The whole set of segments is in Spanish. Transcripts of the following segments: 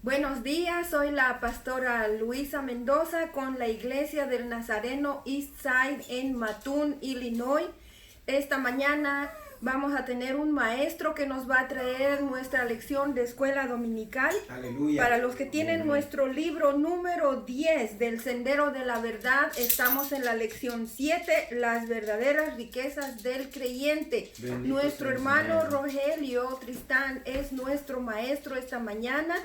Buenos días, soy la pastora Luisa Mendoza con la Iglesia del Nazareno Eastside en Mattoon, Illinois. Esta mañana vamos a tener un maestro que nos va a traer nuestra lección de escuela dominical. Aleluya. Para los que tienen nuestro libro número 10 del Sendero de la Verdad, estamos en la lección 7, las verdaderas riquezas del creyente. Bendito Nuestro sea el hermano Señor. Rogelio Tristán es nuestro maestro esta mañana.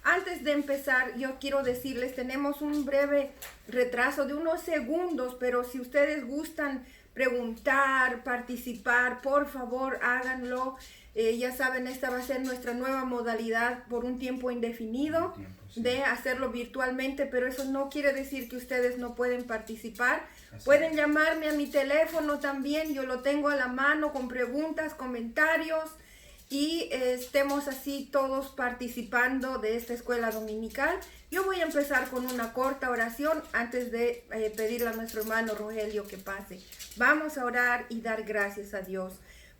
Antes de empezar, yo quiero decirles, tenemos un breve retraso de unos segundos, pero si ustedes gustan preguntar, participar, por favor háganlo. Ya saben, esta va a ser nuestra nueva modalidad por un tiempo indefinido de hacerlo virtualmente, pero eso no quiere decir que ustedes no pueden participar. Pueden llamarme a mi teléfono también, yo lo tengo a la mano con preguntas, comentarios, y estemos así todos participando de esta escuela dominical. Yo voy a empezar con una corta oración antes de pedirle a nuestro hermano Rogelio que pase. Vamos a orar y dar gracias a Dios.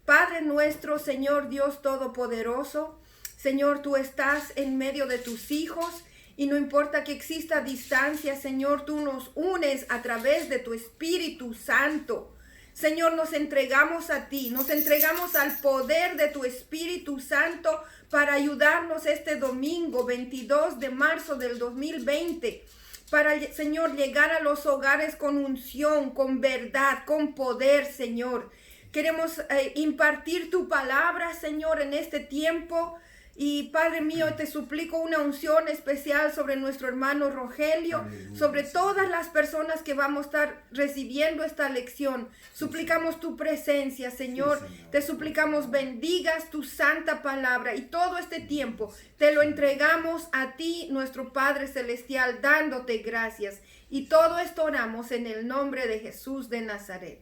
Padre nuestro, Señor Dios Todopoderoso, Señor, tú estás en medio de tus hijos y no importa que exista distancia, Señor, tú nos unes a través de tu Espíritu Santo. Señor, nos entregamos a ti, nos entregamos al poder de tu Espíritu Santo para ayudarnos este domingo 22 de marzo del 2020. Para, Señor, llegar a los hogares con unción, con verdad, con poder, Señor. Queremos impartir tu palabra, Señor, en este tiempo. Y Padre mío, te suplico una unción especial sobre nuestro hermano Rogelio, Aleluya, sobre Señor. todas las personas que vamos a estar recibiendo esta lección. Suplicamos tu presencia, Señor. Sí, Señor. Te suplicamos bendigas tu santa palabra y todo este tiempo te lo entregamos a ti, nuestro Padre Celestial, dándote gracias. Y todo esto oramos en el nombre de Jesús de Nazaret.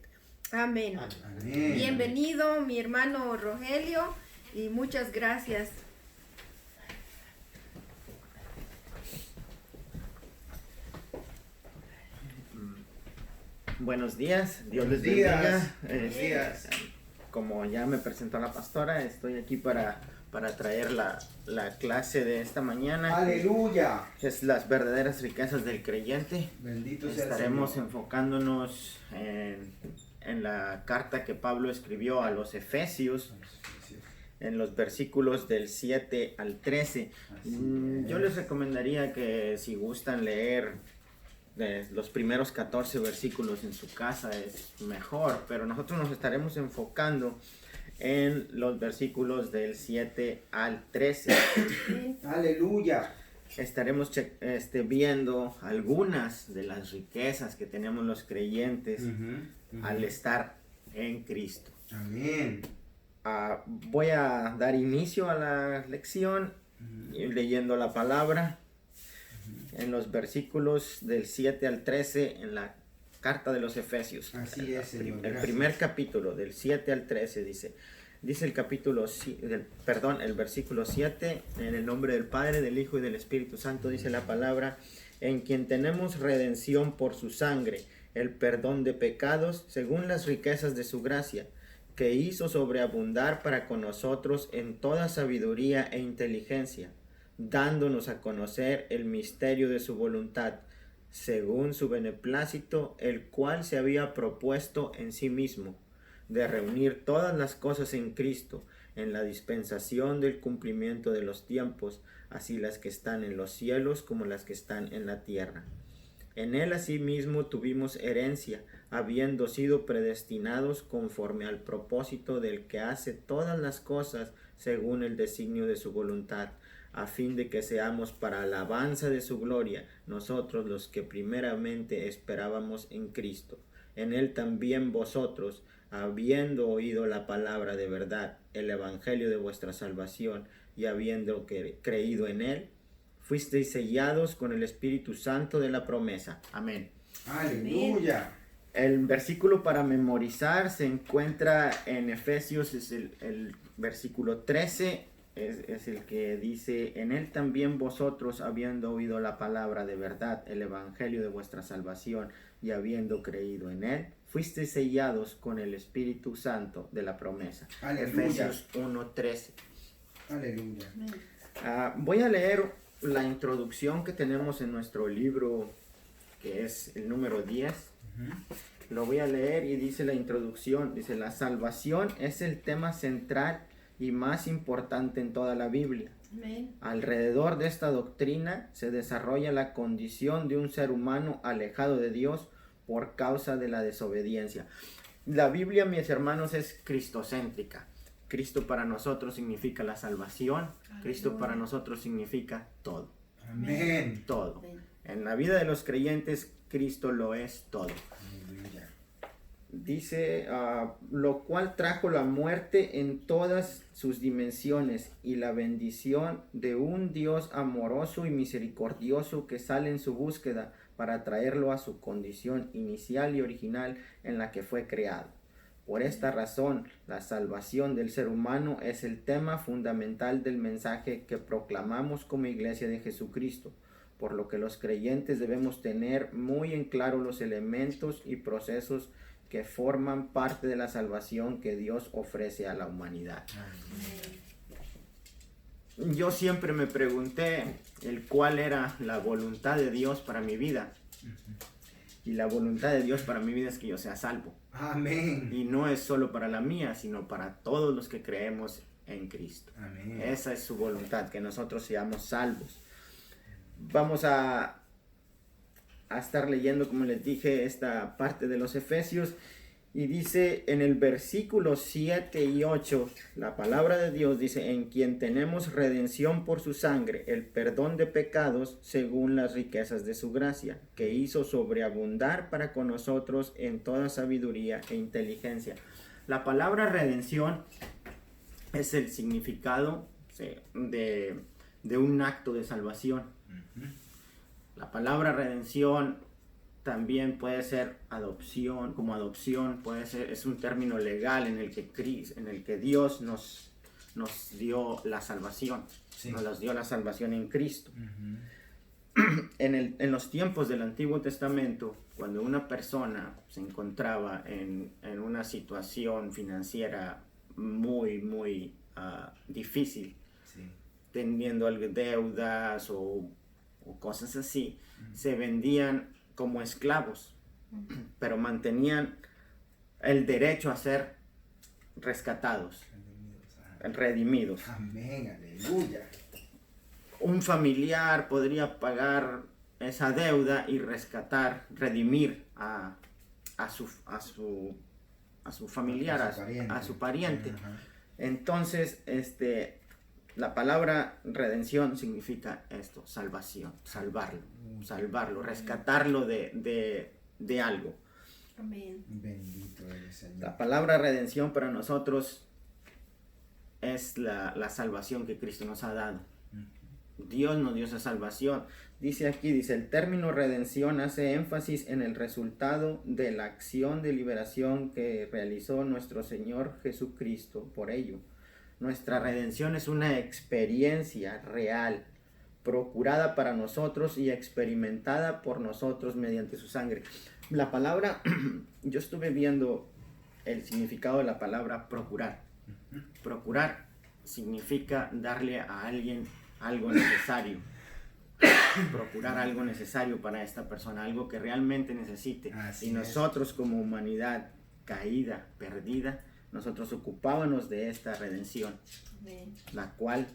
Amén. Amén. Bienvenido, mi hermano Rogelio, y muchas gracias. Buenos días, Dios Buenos les días. bendiga. Buenos días. Como ya me presentó la pastora, estoy aquí para traer la clase de esta mañana. Aleluya. Es las verdaderas riquezas del creyente. Bendito sea el Estaremos Señor. enfocándonos en la carta que Pablo escribió a los Efesios, en los versículos del 7 al 13. Yo les recomendaría que si gustan leer los primeros 14 versículos en su casa es mejor, pero nosotros nos estaremos enfocando en los versículos del 7 al 13. Aleluya. Estaremos viendo algunas de las riquezas que tenemos los creyentes al estar en Cristo. Amén. Voy a dar inicio a la lección leyendo la palabra en los versículos del 7 al 13 en la carta de los Efesios. Así es, Señor. El Gracias. primer capítulo del 7 al 13 dice el el versículo 7, en el nombre del Padre, del Hijo y del Espíritu Santo, dice la palabra, en quien tenemos redención por su sangre, el perdón de pecados, según las riquezas de su gracia, que hizo sobreabundar para con nosotros en toda sabiduría e inteligencia, dándonos a conocer el misterio de su voluntad, según su beneplácito, el cual se había propuesto en sí mismo, de reunir todas las cosas en Cristo, en la dispensación del cumplimiento de los tiempos, así las que están en los cielos como las que están en la tierra. En él asimismo tuvimos herencia, habiendo sido predestinados conforme al propósito del que hace todas las cosas según el designio de su voluntad, a fin de que seamos para alabanza de su gloria, nosotros los que primeramente esperábamos en Cristo. En él también vosotros, habiendo oído la palabra de verdad, el evangelio de vuestra salvación, y habiendo creído en él, fuisteis sellados con el Espíritu Santo de la promesa. Amén. Aleluya. El versículo para memorizar se encuentra en Efesios, es el versículo 13, es el que dice, en él también vosotros, habiendo oído la palabra de verdad, el evangelio de vuestra salvación, y habiendo creído en él, fuisteis sellados con el Espíritu Santo de la promesa. Aleluya. Efesios 1:13. Aleluya. Voy a leer la introducción que tenemos en nuestro libro, que es el número 10. Lo voy a leer y dice la introducción, dice: la salvación es el tema central y más importante en toda la Biblia. Amén. Alrededor de esta doctrina se desarrolla la condición de un ser humano alejado de Dios por causa de la desobediencia. La Biblia, mis hermanos, es cristocéntrica. Cristo para nosotros significa la salvación. Cristo para nosotros significa todo. Amén. Todo. Amén. En la vida de los creyentes, Cristo lo es todo. Aleluya. Dice, lo cual trajo la muerte en todas sus dimensiones y la bendición de un Dios amoroso y misericordioso que sale en su búsqueda para traerlo a su condición inicial y original en la que fue creado. Por esta razón, la salvación del ser humano es el tema fundamental del mensaje que proclamamos como Iglesia de Jesucristo, por lo que los creyentes debemos tener muy en claro los elementos y procesos que forman parte de la salvación que Dios ofrece a la humanidad. Yo siempre me pregunté cuál era la voluntad de Dios para mi vida. Y la voluntad de Dios para mi vida es que yo sea salvo. Amén. Y no es solo para la mía, sino para todos los que creemos en Cristo. Amén. Esa es su voluntad, que nosotros seamos salvos. Vamos a estar leyendo, como les dije, esta parte de los Efesios. Y dice en el versículo 7 y 8, la palabra de Dios dice: en quien tenemos redención por su sangre, el perdón de pecados según las riquezas de su gracia, que hizo sobreabundar para con nosotros en toda sabiduría e inteligencia. La palabra redención es el significado de un acto de salvación. La palabra redención también puede ser adopción, como adopción puede ser, es un término legal en el que Dios nos dio la salvación, Sí. nos dio la salvación en Cristo. En los tiempos del Antiguo Testamento, cuando una persona se encontraba en una situación financiera muy difícil, Sí. teniendo deudas o cosas así, se vendían como esclavos, pero mantenían el derecho a ser rescatados, redimidos. Amén. Aleluya. Un familiar podría pagar esa deuda y redimir a su familiar, a su pariente. Ajá. Entonces, la palabra redención significa esto: salvación, salvarlo, rescatarlo de algo. Amén. Bendito eres, Señor. La palabra redención para nosotros es la salvación que Cristo nos ha dado. Dios nos dio esa salvación. Dice aquí, el término redención hace énfasis en el resultado de la acción de liberación que realizó nuestro Señor Jesucristo por ello. Nuestra redención es una experiencia real, procurada para nosotros y experimentada por nosotros mediante su sangre. La palabra, yo estuve viendo el significado de la palabra procurar. Procurar significa darle a alguien algo necesario. Procurar algo necesario para esta persona, algo que realmente necesite. Así y nosotros como humanidad caída, perdida, nosotros ocupábamos de esta redención, Amén. la cual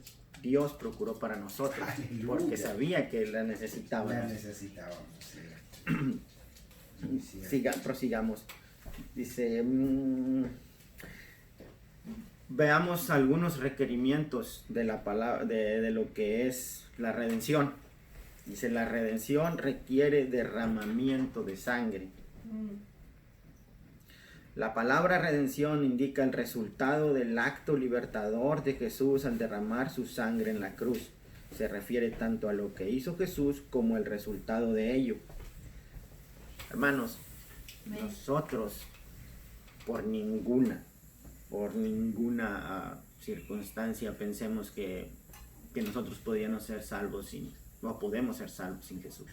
Dios procuró para nosotros, Aleluya. porque sabía que la necesitábamos. La necesitábamos. Sí. Prosigamos. Dice, veamos algunos requerimientos de la palabra, de lo que es la redención. Dice, la redención requiere derramamiento de sangre. La palabra redención indica el resultado del acto libertador de Jesús al derramar su sangre en la cruz. Se refiere tanto a lo que hizo Jesús como el resultado de ello. Hermanos, Amén. nosotros por ninguna circunstancia pensemos que nosotros podíamos ser salvos no podemos ser salvos sin Jesús.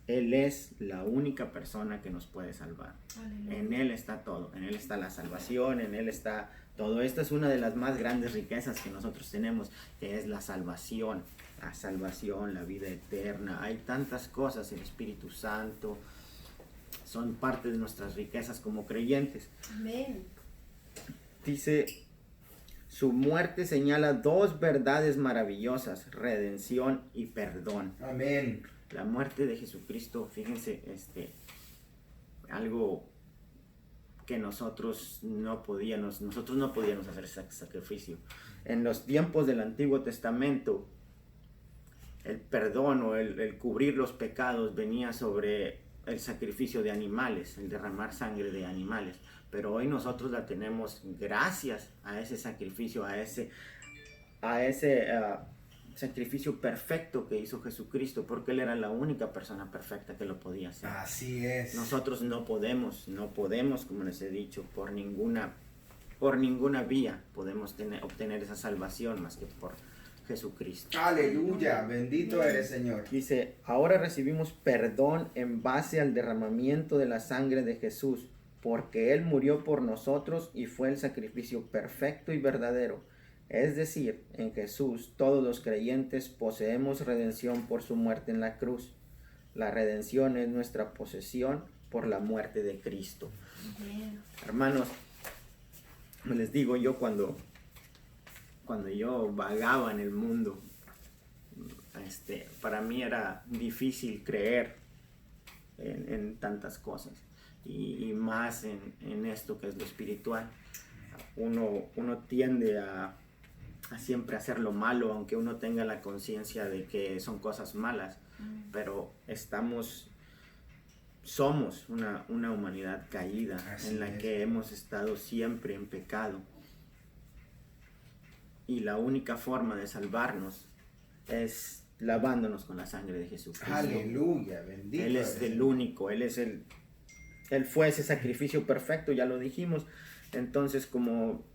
Él es la única persona que nos puede salvar. Aleluya. En Él está todo. En Él está la salvación, en Él está Todo esto es una de las más grandes riquezas que nosotros tenemos, que es la salvación, la vida eterna. Hay tantas cosas, el Espíritu Santo, son parte de nuestras riquezas como creyentes. Amén. Dice, su muerte señala dos verdades maravillosas, redención y perdón. Amén. La muerte de Jesucristo, fíjense, algo que nosotros no podíamos hacer ese sacrificio. En los tiempos del Antiguo Testamento, el perdón o el cubrir los pecados venía sobre el sacrificio de animales, el derramar sangre de animales. Pero hoy nosotros la tenemos gracias a ese sacrificio, a ese sacrificio perfecto que hizo Jesucristo, porque Él era la única persona perfecta que lo podía hacer. Así es. Nosotros no podemos, como les he dicho, por ninguna vía podemos obtener esa salvación más que por Jesucristo. Aleluya, bendito eres, Señor. Dice, ahora recibimos perdón en base al derramamiento de la sangre de Jesús, porque Él murió por nosotros y fue el sacrificio perfecto y verdadero. Es decir, en Jesús todos los creyentes poseemos redención por su muerte en la cruz. La redención es nuestra posesión por la muerte de Cristo. Amén. Hermanos, les digo yo cuando yo vagaba en el mundo, para mí era difícil creer en tantas cosas y más en esto que es lo espiritual. Uno tiende a siempre hacer lo malo, aunque uno tenga la conciencia de que son cosas malas, pero somos una humanidad caída. Así en la es. Que hemos estado siempre en pecado. Y la única forma de salvarnos es lavándonos con la sangre de Jesucristo. Aleluya, bendito. Él es el único, Él fue ese sacrificio perfecto, ya lo dijimos. Entonces, como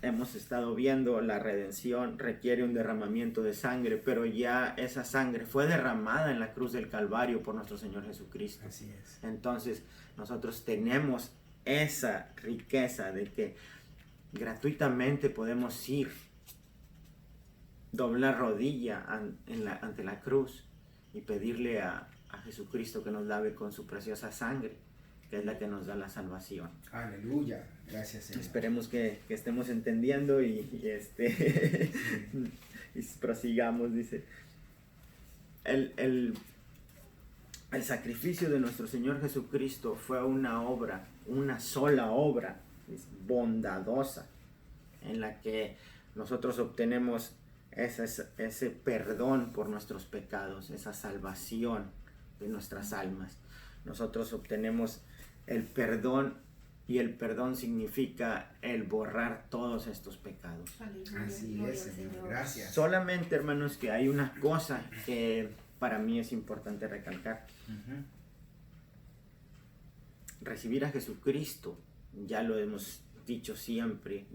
hemos estado viendo, la redención requiere un derramamiento de sangre, pero ya esa sangre fue derramada en la cruz del Calvario por nuestro Señor Jesucristo. Así es. Entonces, nosotros tenemos esa riqueza de que gratuitamente podemos ir, doblar rodilla ante la cruz y pedirle a Jesucristo que nos lave con su preciosa sangre, que es la que nos da la salvación. Aleluya, gracias, Señor. Esperemos que estemos entendiendo y y prosigamos. Dice, el sacrificio de nuestro Señor Jesucristo fue una sola obra bondadosa, en la que nosotros obtenemos ese perdón por nuestros pecados, esa salvación de nuestras almas. Nosotros obtenemos el perdón, y el perdón significa el borrar todos estos pecados. Aleluya. Así es, Señor. Gracias. Solamente, hermanos, que hay una cosa que para mí es importante recalcar. Recibir a Jesucristo, ya lo hemos dicho siempre,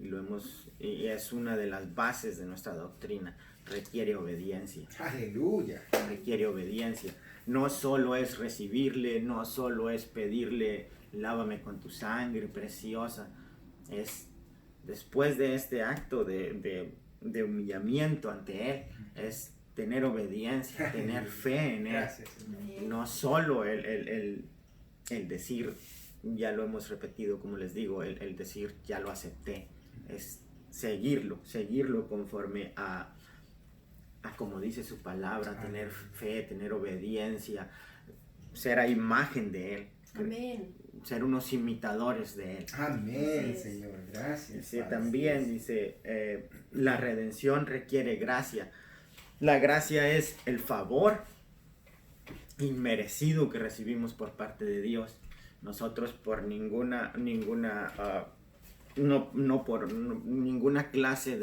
y es una de las bases de nuestra doctrina, requiere obediencia. Aleluya. Requiere obediencia. No solo es recibirle, no solo es pedirle, lávame con tu sangre preciosa. Es después de este acto de humillamiento ante Él, es tener obediencia, tener fe en Él. Gracias, no solo el decir, ya lo hemos repetido, como les digo, el decir, ya lo acepté. Es seguirlo conforme a como dice su palabra, tener fe, tener obediencia, ser a imagen de Él. Amén. Ser unos imitadores de Él. Amén, Señor. Gracias. Dice, también dice, la redención requiere gracia. La gracia es el favor inmerecido que recibimos por parte de Dios. Nosotros por ninguna clase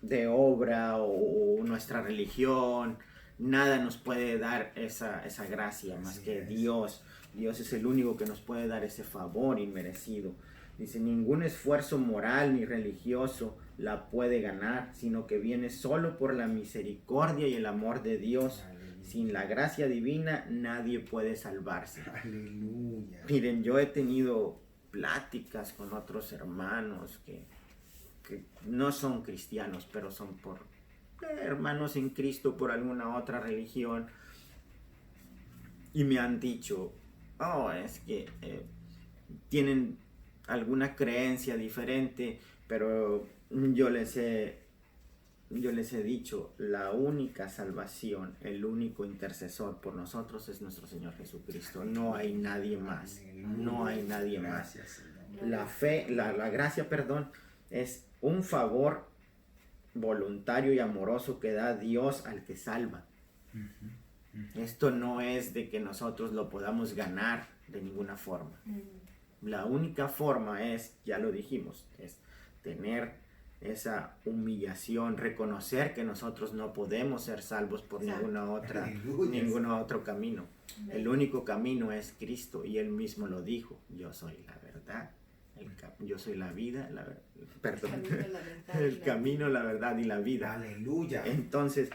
de obra o nuestra religión, nada nos puede dar esa gracia más que Dios. Dios es el único que nos puede dar ese favor inmerecido. Dice, ningún esfuerzo moral ni religioso la puede ganar, sino que viene solo por la misericordia y el amor de Dios. Sin la gracia divina nadie puede salvarse. Aleluya. Miren, yo he tenido pláticas con otros hermanos que no son cristianos, pero son por hermanos en Cristo por alguna otra religión, y me han dicho, oh, es que tienen alguna creencia diferente, pero yo les he dicho, la única salvación, el único intercesor por nosotros es nuestro Señor Jesucristo. No hay nadie más. No hay nadie más. La fe, la gracia, perdón, es un favor voluntario y amoroso que da Dios al que salva. Esto no es de que nosotros lo podamos ganar de ninguna forma. La única forma es, ya lo dijimos, es tener esa humillación, reconocer que nosotros no podemos ser salvos por ningún otro camino. El único camino es Cristo, y Él mismo lo dijo: yo soy la verdad, yo soy la vida, el camino, la verdad y la vida. Aleluya. Entonces,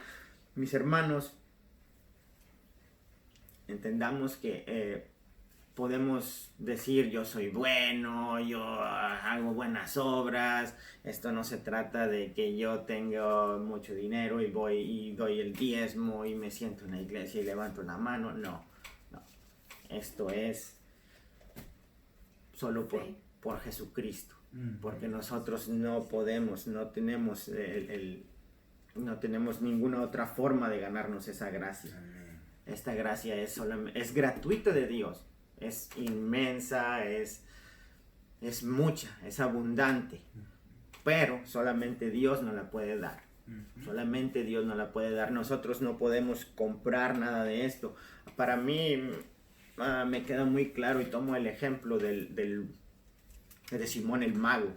mis hermanos, entendamos que podemos decir: yo soy bueno, yo hago buenas obras. Esto no se trata de que yo tengo mucho dinero y voy y doy el diezmo y me siento en la iglesia y levanto la mano. No. Esto es solo por Jesucristo. Porque nosotros no podemos, no tenemos ninguna otra forma de ganarnos esa gracia. Esta gracia es gratuita de Dios. Es inmensa, es mucha, es abundante, pero solamente Dios nos la puede dar. Solamente Dios nos la puede dar. Nosotros no podemos comprar nada de esto. Para mí me queda muy claro, y tomo el ejemplo de Simón el Mago,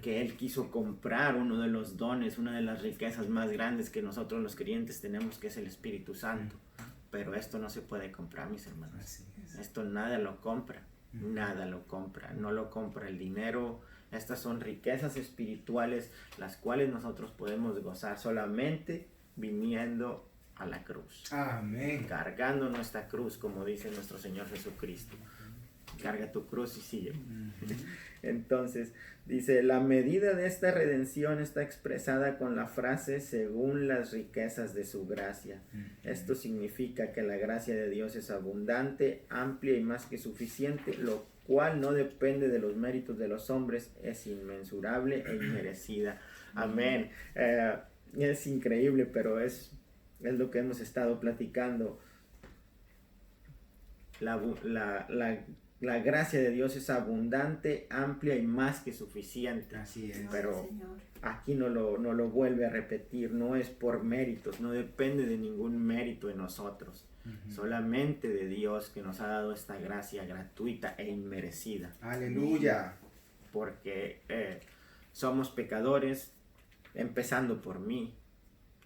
que él quiso comprar uno de los dones, una de las riquezas más grandes que nosotros los creyentes tenemos, que es el Espíritu Santo. Pero esto no se puede comprar, mis hermanos. Esto nada lo compra. Nada lo compra. No lo compra el dinero. Estas son riquezas espirituales, las cuales nosotros podemos gozar solamente viniendo a la cruz. Amén. Cargando nuestra cruz, como dice nuestro Señor Jesucristo. Carga tu cruz y sigue. Entonces, dice: la medida de esta redención está expresada con la frase: según las riquezas de su gracia. Esto significa que la gracia de Dios es abundante, amplia y más que suficiente, lo cual no depende de los méritos de los hombres, es inmensurable e inmerecida. Amén. Es increíble, pero es lo que hemos estado platicando. La gracia de Dios es abundante, amplia y más que suficiente. Así es. Pero aquí no lo vuelve a repetir. No es por méritos, no depende de ningún mérito en nosotros. Solamente de Dios, que nos ha dado esta gracia gratuita e inmerecida. Aleluya. Porque somos pecadores, empezando por mí.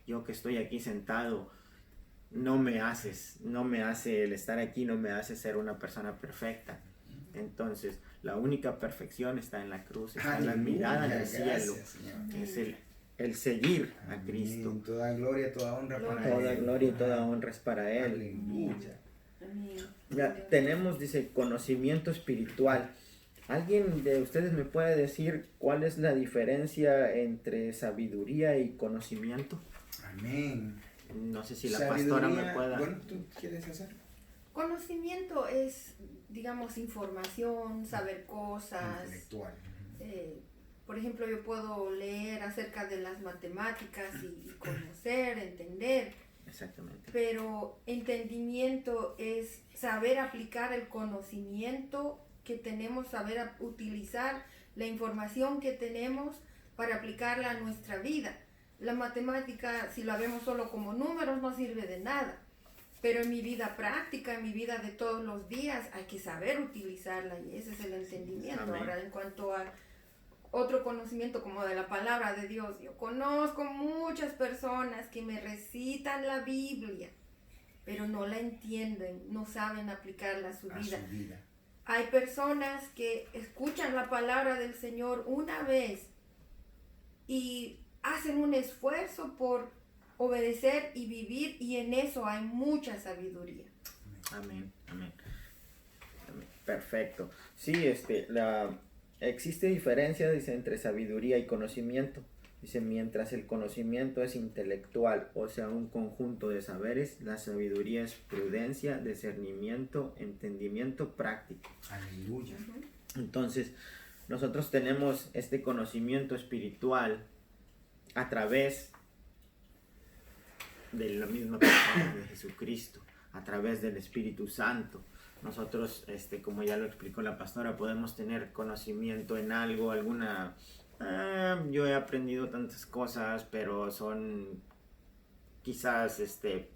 Yo que estoy aquí sentado, no me hace el estar aquí, no me hace ser una persona perfecta. Entonces, la única perfección está en la cruz, está en la mirada en el cielo. Es el seguir a Cristo. Toda gloria, toda honra para Él. Toda gloria y toda honra es para Él. Aleluya. Ya tenemos, dice, conocimiento espiritual. ¿Alguien de ustedes me puede decir cuál es la diferencia entre sabiduría y conocimiento? Amén. No sé si la pastora me pueda... Bueno, ¿tú quieres hacer? Conocimiento es, digamos, información, saber cosas. Intelectual. Por ejemplo, yo puedo leer acerca de las matemáticas y conocer, entender. Exactamente. Pero entendimiento es saber aplicar el conocimiento que tenemos, saber utilizar la información que tenemos para aplicarla a nuestra vida. La matemática, si la vemos solo como números, no sirve de nada. Pero en mi vida práctica, en mi vida de todos los días, hay que saber utilizarla, y ese es el entendimiento. Amén. Ahora, en cuanto a otro conocimiento como de la palabra de Dios, yo conozco muchas personas que me recitan la Biblia, pero no la entienden, no saben aplicarla a su vida. Hay personas que escuchan la palabra del Señor una vez y hacen un esfuerzo por obedecer y vivir, y en eso hay mucha sabiduría. Amén, amén. Perfecto. Sí, existe diferencia, dice, entre sabiduría y conocimiento. Dice, mientras el conocimiento es intelectual, o sea, un conjunto de saberes, la sabiduría es prudencia, discernimiento, entendimiento práctico. Aleluya. Entonces, nosotros tenemos este conocimiento espiritual a través de la misma persona de Jesucristo, a través del Espíritu Santo. Nosotros, como ya lo explicó la pastora, podemos tener conocimiento en algo, yo he aprendido tantas cosas, pero son quizás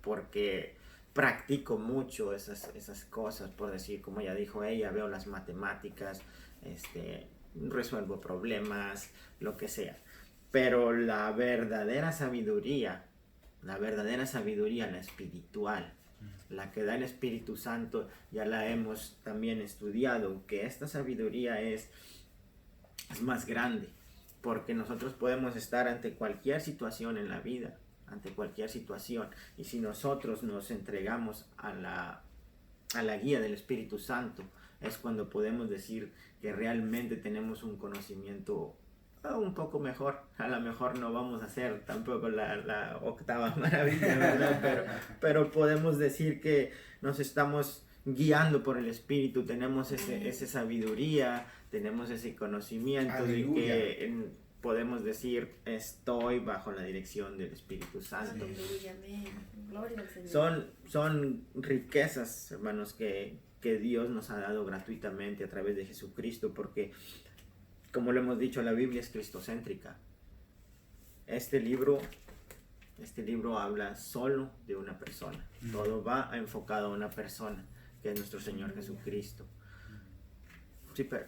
porque practico mucho esas cosas, por decir, como ella dijo, ella veo las matemáticas, resuelvo problemas, lo que sea. Pero la verdadera sabiduría, la espiritual, la que da el Espíritu Santo, ya la hemos también estudiado, que esta sabiduría es más grande, porque nosotros podemos estar ante cualquier situación en la vida, y si nosotros nos entregamos a la guía del Espíritu Santo, es cuando podemos decir que realmente tenemos un conocimiento un poco mejor. A lo mejor no vamos a hacer tampoco la octava maravilla, ¿verdad? Pero podemos decir que nos estamos guiando por el Espíritu, tenemos esa sabiduría, tenemos ese conocimiento de que podemos decir, estoy bajo la dirección del Espíritu Santo. Aleluya, amén. Gloria al Señor. Son riquezas, hermanos, que Dios nos ha dado gratuitamente a través de Jesucristo, porque, como lo hemos dicho, la Biblia es cristocéntrica. Este libro habla solo de una persona. Todo va enfocado a una persona, que es nuestro Señor Jesucristo.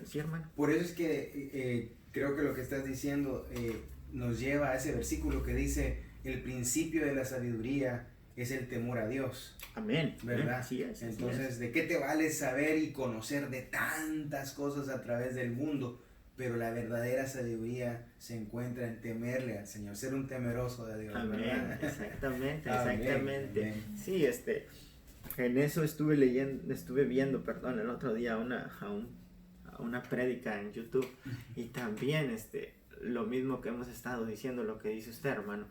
Sí, hermano. Por eso es que creo que lo que estás diciendo nos lleva a ese versículo que dice, el principio de la sabiduría es el temor a Dios. Amén. ¿Verdad? Así es. Entonces, ¿de qué te vale saber y conocer de tantas cosas a través del mundo? Pero la verdadera sabiduría se encuentra en temerle al Señor, ser un temeroso de Dios. Amén. ¿Verdad? Exactamente. Amén. Sí, en eso estuve viendo, el otro día una prédica en YouTube, y también lo mismo que hemos estado diciendo, lo que dice usted, hermano.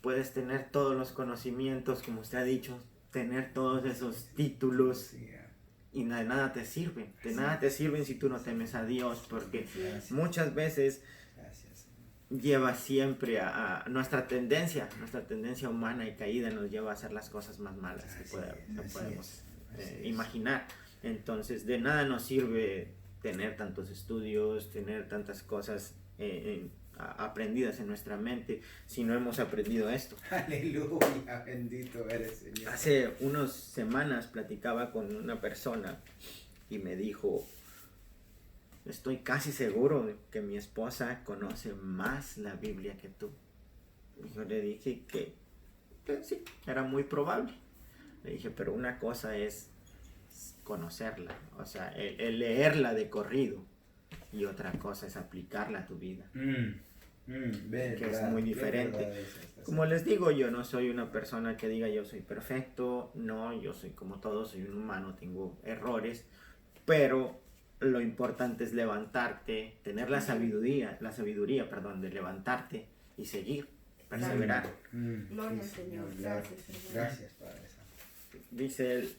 Puedes tener todos los conocimientos, como usted ha dicho, tener todos esos títulos, y de nada te sirven. De nada te sirven si tú no temes a Dios, porque muchas veces lleva siempre a nuestra tendencia humana y caída, nos lleva a hacer las cosas más malas que podemos imaginar. Entonces, de nada nos sirve tener tantos estudios, tener tantas cosas aprendidas en nuestra mente, si no hemos aprendido esto. Aleluya, bendito eres, Señor. Hace unas semanas platicaba con una persona y me dijo, estoy casi seguro de que mi esposa conoce más la Biblia que tú. Y yo le dije que sí, era muy probable. Le dije, pero una cosa es conocerla, o sea, el leerla de corrido, y otra cosa es aplicarla a tu vida, que es muy diferente. Como les digo, yo no soy una persona que diga yo soy perfecto, no, yo soy como todos, soy un humano, tengo errores, pero lo importante es levantarte, tener la sabiduría, de levantarte y seguir, perseverar. Gloria al Señor. Gracias, Señor. Gracias, Padre. Dice,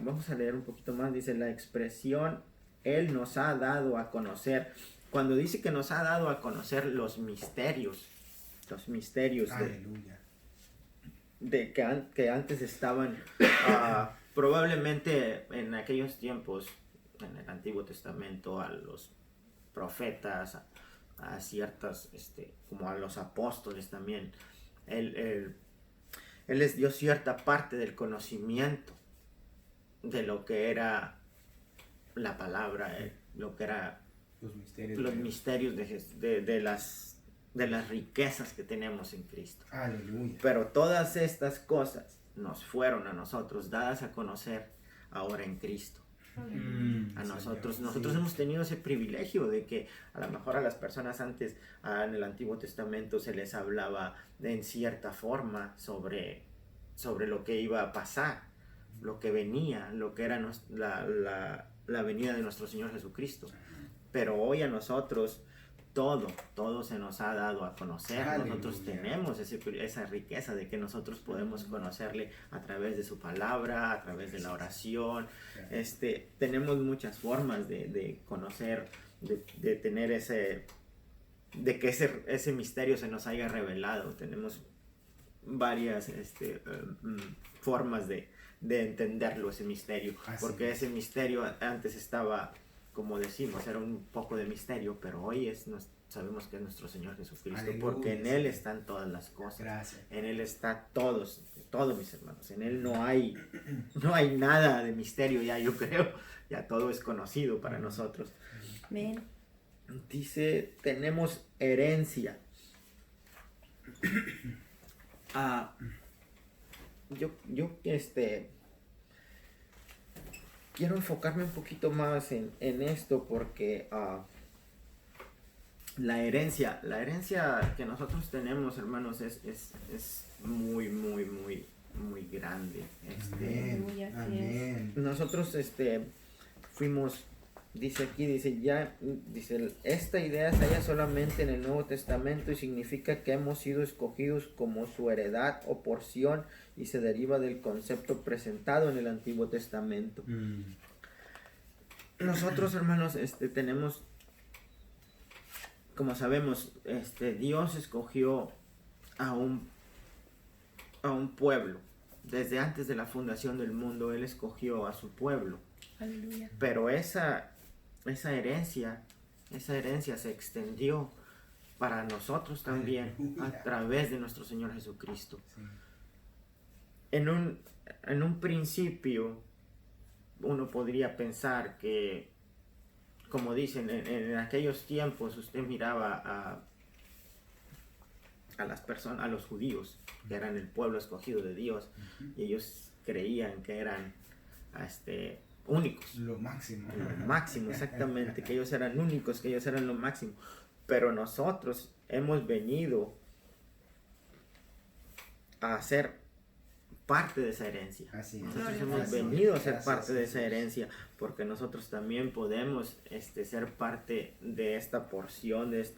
vamos a leer un poquito más, dice la expresión, Él nos ha dado a conocer. Cuando dice que nos ha dado a conocer los misterios que antes estaban probablemente en aquellos tiempos, en el Antiguo Testamento, a los profetas, a ciertas, como a los apóstoles también, Él les dio cierta parte del conocimiento de lo que era la palabra, lo que era los misterios de las riquezas que tenemos en Cristo. Aleluya. Pero todas estas cosas nos fueron a nosotros dadas a conocer ahora en Cristo. A nosotros hemos tenido ese privilegio de que a lo mejor a las personas antes, en el Antiguo Testamento, se les hablaba en cierta forma sobre lo que iba a pasar, lo que venía, lo que era la venida de nuestro Señor Jesucristo. Pero hoy a nosotros todo se nos ha dado a conocer. Aleluya. Nosotros tenemos esa riqueza de que nosotros podemos conocerle a través de su palabra, a través de la oración. Tenemos muchas formas de conocer, de tener de que ese misterio se nos haya revelado. Tenemos varias formas de entenderlo, ese misterio. Porque ese misterio antes estaba, como decimos, era un poco de misterio, pero hoy sabemos que es nuestro Señor Jesucristo. Aleluya, porque en Él están todas las cosas. Gracias. En Él está todos mis hermanos. En Él no hay nada de misterio ya, yo creo. Ya todo es conocido para nosotros. Amén. Dice, tenemos herencia. Yo quiero enfocarme un poquito más en esto porque la herencia que nosotros tenemos, hermanos, es muy, muy, muy, muy grande. Amén. Nosotros fuimos, dice, esta idea se halla solamente en el Nuevo Testamento y significa que hemos sido escogidos como su heredad o porción y se deriva del concepto presentado en el Antiguo Testamento. Nosotros, hermanos, tenemos, como sabemos, Dios escogió a un pueblo. Desde antes de la fundación del mundo, Él escogió a su pueblo. Aleluya. Pero esa herencia se extendió para nosotros también. Aleluya. A través de nuestro Señor Jesucristo. Sí. En un principio uno podría pensar que, como dicen, en aquellos tiempos usted miraba a las personas, a los judíos, que eran el pueblo escogido de Dios, y ellos creían que eran únicos. Lo máximo. Lo máximo, exactamente, que ellos eran únicos, que ellos eran lo máximo. Pero nosotros hemos venido a ser parte de esa herencia. Así es. Nosotros hemos venido a ser parte de esa herencia, porque nosotros también podemos ser parte de esta porción, de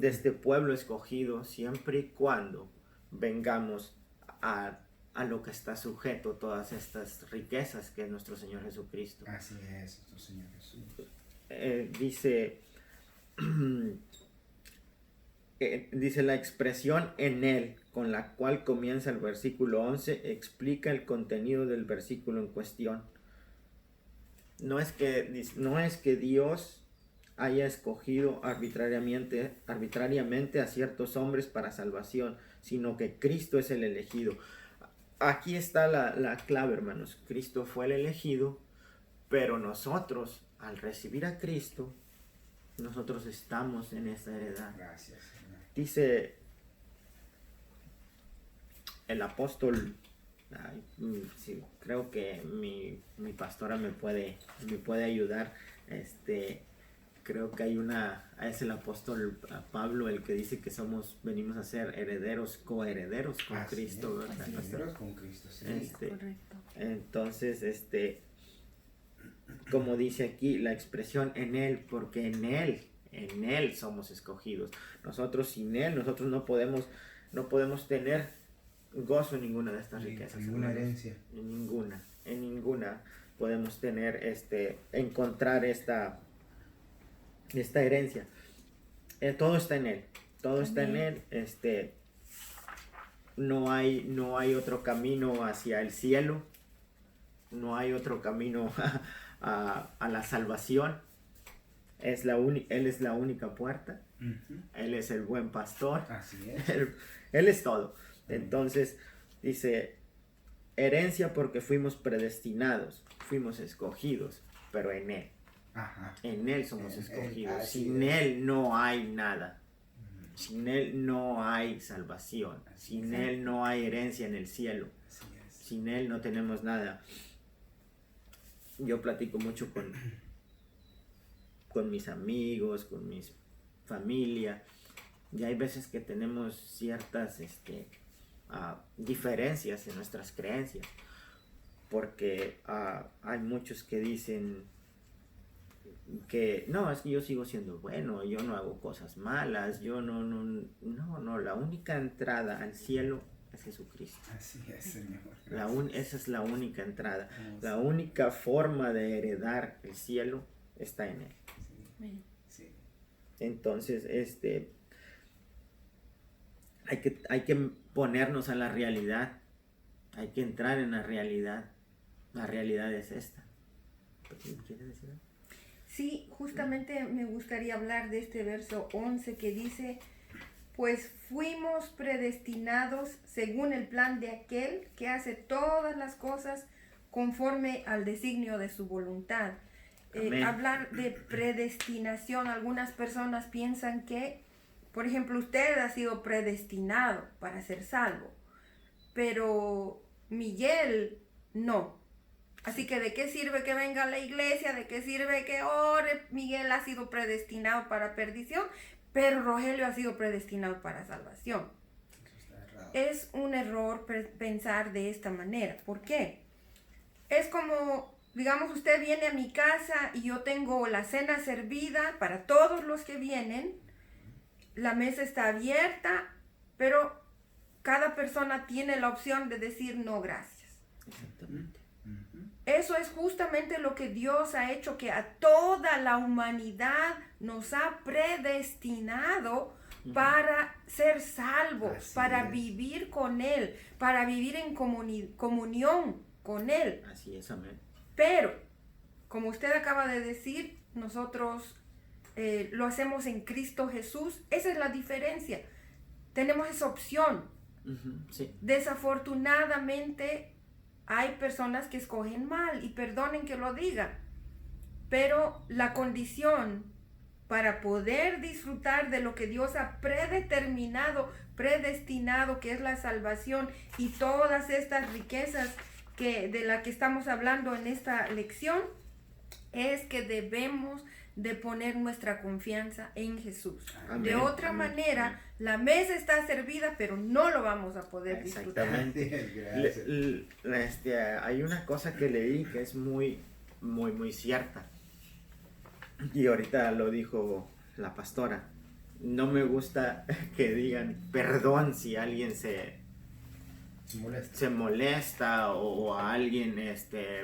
este pueblo escogido, siempre y cuando vengamos a lo que está sujeto todas estas riquezas que es nuestro Señor Jesucristo. Así es, nuestro Señor Jesús. Dice la expresión en Él, con la cual comienza el versículo 11, explica el contenido del versículo en cuestión. No es que Dios haya escogido arbitrariamente a ciertos hombres para salvación, sino que Cristo es el elegido. Aquí está la clave, hermanos. Cristo fue el elegido, pero nosotros, al recibir a Cristo, nosotros estamos en esta heredad. Gracias, Señor. Dice el apóstol, sí, creo que mi pastora me puede ayudar. Creo que es el apóstol Pablo el que dice que venimos a ser coherederos con Cristo, ¿verdad? Herederos con Cristo, sí. Correcto. Entonces, como dice aquí, la expresión en Él, porque en Él somos escogidos. Nosotros sin Él, nosotros no podemos tener gozo en ninguna de estas riquezas. Ninguna herencia. En ninguna podemos encontrar esta herencia. Todo está en Él. Todo está en Él. No hay otro camino hacia el cielo. No hay otro camino a la salvación. Él es la única puerta. Uh-huh. Él es el buen pastor. Así es. Él es todo. Entonces dice, herencia porque fuimos predestinados, fuimos escogidos, pero en Él. Ajá. En Él somos escogidos. Sin es. Él no hay nada. Sin Él no hay salvación. Sin Él no hay herencia en el cielo. Sin Él no tenemos nada. Yo platico mucho con mis amigos, con mi familia, y hay veces que tenemos ciertas diferencias en nuestras creencias, porque hay muchos que dicen que no, es que yo sigo siendo bueno, yo no hago cosas malas, yo no, la única entrada al cielo es Jesucristo. Así es, Señor. Esa es la única entrada, Vamos. la única forma de heredar el cielo está en Él. Amén. Sí. Entonces, hay que ponernos a la realidad, hay que entrar en la realidad es esta. ¿Quieres decir algo? Sí, justamente me gustaría hablar de este verso 11 que dice, pues fuimos predestinados según el plan de aquel que hace todas las cosas conforme al designio de su voluntad. Hablar de predestinación, algunas personas piensan que, por ejemplo, usted ha sido predestinado para ser salvo, pero Miguel no. Así que ¿de qué sirve que venga a la iglesia? ¿De qué sirve que ore? Miguel ha sido predestinado para perdición, pero Rogelio ha sido predestinado para salvación. Eso está errado. Es un error pensar de esta manera. ¿Por qué? Es como, digamos, usted viene a mi casa y yo tengo la cena servida para todos los que vienen. La mesa está abierta, pero cada persona tiene la opción de decir no, gracias. Exactamente. Eso es justamente lo que Dios ha hecho, que a toda la humanidad nos ha predestinado para ser salvos, Así para es. vivir con Él, para vivir en comunión con Él. Así es, amén. Pero, como usted acaba de decir, nosotros lo hacemos en Cristo Jesús. Esa es la diferencia. Tenemos esa opción. Sí. Desafortunadamente, hay personas que escogen mal, y perdonen que lo diga, pero la condición para poder disfrutar de lo que Dios ha predeterminado, predestinado, que es la salvación y todas estas riquezas de las que estamos hablando en esta lección, es que debemos de poner nuestra confianza en Jesús. Amén, De otra amén, manera, amén. la mesa está servida, pero no lo vamos a poder disfrutar. Exactamente. Gracias. Hay una cosa que leí que es muy cierta. Y ahorita lo dijo la pastora. No me gusta que digan perdón si alguien se molesta o a alguien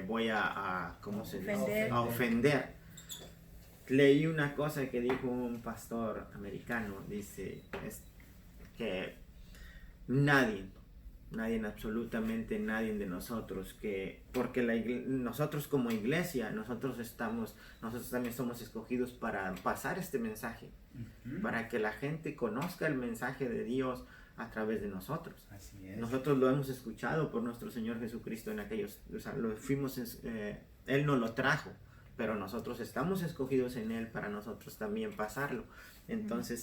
voy a ¿cómo se dice? Ofender. A ofender. Leí una cosa que dijo un pastor americano, dice que nadie, absolutamente nadie de nosotros, porque nosotros como iglesia, nosotros también somos escogidos para pasar este mensaje, para que la gente conozca el mensaje de Dios a través de nosotros. Así es. Nosotros lo hemos escuchado por nuestro Señor Jesucristo en aquellos, Él nos lo trajo, pero nosotros estamos escogidos en Él para nosotros también pasarlo. Entonces,